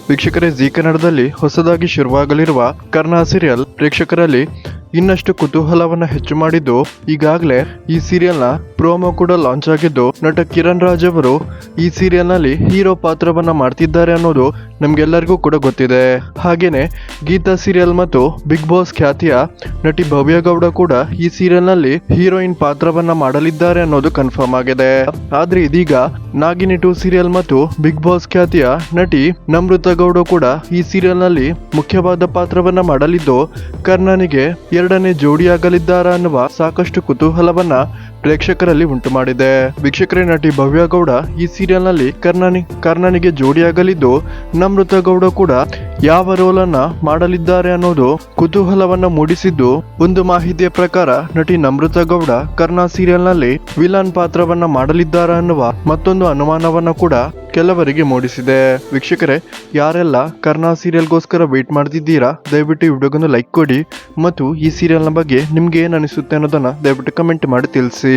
ವೀಕ್ಷಕರೇ, ಜಿ ಕನ್ನಡದಲ್ಲಿ ಹೊಸದಾಗಿ ಶುರುವಾಗಲಿರುವ ಕರ್ಣ ಸೀರಿಯಲ್ ಪ್ರೇಕ್ಷಕರಲ್ಲಿ ಇನ್ನಷ್ಟು ಕುತೂಹಲವನ್ನ ಹೆಚ್ಚು ಮಾಡಿದ್ದು, ಈಗಾಗಲೇ ಈ ಸೀರಿಯಲ್ನ ಪ್ರೋಮೋ ಕೂಡ ಲಾಂಚ್ ಆಗಿದ್ದು, ನಟ ಕಿರಣ್ ರಾಜ್ ಅವರು ಈ ಸೀರಿಯಲ್ನಲ್ಲಿ ಹೀರೋ ಪಾತ್ರವನ್ನ ಮಾಡ್ತಿದ್ದಾರೆ ಅನ್ನೋದು ನಮ್ಗೆಲ್ಲರಿಗೂ ಕೂಡ ಗೊತ್ತಿದೆ. ಹಾಗೇನೆ ಗೀತಾ ಸೀರಿಯಲ್ ಮತ್ತು ಬಿಗ್ ಬಾಸ್ ಖ್ಯಾತಿಯ ನಟಿ ಭವ್ಯ ಗೌಡ ಕೂಡ ಈ ಸೀರಿಯಲ್ನಲ್ಲಿ ಹೀರೋಯಿನ್ ಪಾತ್ರವನ್ನ ಮಾಡಲಿದ್ದಾರೆ ಅನ್ನೋದು ಕನ್ಫರ್ಮ್ ಆಗಿದೆ. ಆದ್ರೆ ಇದೀಗ ನಾಗಿನಿ 2 ಸೀರಿಯಲ್ ಮತ್ತು ಬಿಗ್ ಬಾಸ್ ಖ್ಯಾತಿಯ ನಟಿ ನಮ್ರತಾ ಗೌಡ ಕೂಡ ಈ ಸೀರಿಯಲ್ನಲ್ಲಿ ಮುಖ್ಯವಾದ ಪಾತ್ರವನ್ನ ಮಾಡಲಿದ್ದು, ಕರ್ಣನಿಗೆ ಎರಡನೇ ಜೋಡಿಯಾಗಲಿದ್ದಾರಾ ಅನ್ನುವ ಸಾಕಷ್ಟು ಕುತೂಹಲವನ್ನ ಪ್ರೇಕ್ಷಕರಲ್ಲಿ ಉಂಟು ಮಾಡಿದೆ. ವೀಕ್ಷಕರೇ, ನಟಿ ಭವ್ಯ ಗೌಡ ಈ ಸೀರಿಯಲ್ನಲ್ಲಿ ಕರ್ಣನಿಗೆ ಜೋಡಿಯಾಗಲಿದ್ದು, ನಮ್ರತಾ ಗೌಡ ಕೂಡ ಯಾವ ರೋಲ್ ಅನ್ನ ಮಾಡಲಿದ್ದಾರೆ ಅನ್ನೋದು ಕುತೂಹಲವನ್ನ ಮೂಡಿಸಿದ್ದು, ಒಂದು ಮಾಹಿತಿಯ ಪ್ರಕಾರ ನಟಿ ನಮ್ರತಾ ಗೌಡ ಕರ್ಣ ಸೀರಿಯಲ್ನಲ್ಲಿ ವಿಲನ್ ಪಾತ್ರವನ್ನ ಮಾಡಲಿದ್ದಾರಾ ಅನ್ನುವ ಮತ್ತೊಂದು ಅನುಮಾನವನ್ನ ಕೂಡ ಕೆಲವರಿಗೆ ಮೂಡಿಸಿದೆ. ವೀಕ್ಷಕರೇ, ಯಾರೆಲ್ಲ ಕರ್ಣ ಸೀರಿಯಲ್ಗೋಸ್ಕರ ವೇಟ್ ಮಾಡ್ತಿದ್ದೀರಾ, ದಯವಿಟ್ಟು ಈ ವಿಡಿಯೋಗೊಂದು ಲೈಕ್ ಕೊಡಿ ಮತ್ತು ಈ ಸೀರಿಯಲ್ನ ಬಗ್ಗೆ ನಿಮ್ಗೆ ಏನು ಅನಿಸುತ್ತೆ ಅನ್ನೋದನ್ನ ದಯವಿಟ್ಟು ಕಮೆಂಟ್ ಮಾಡಿ ತಿಳಿಸಿ.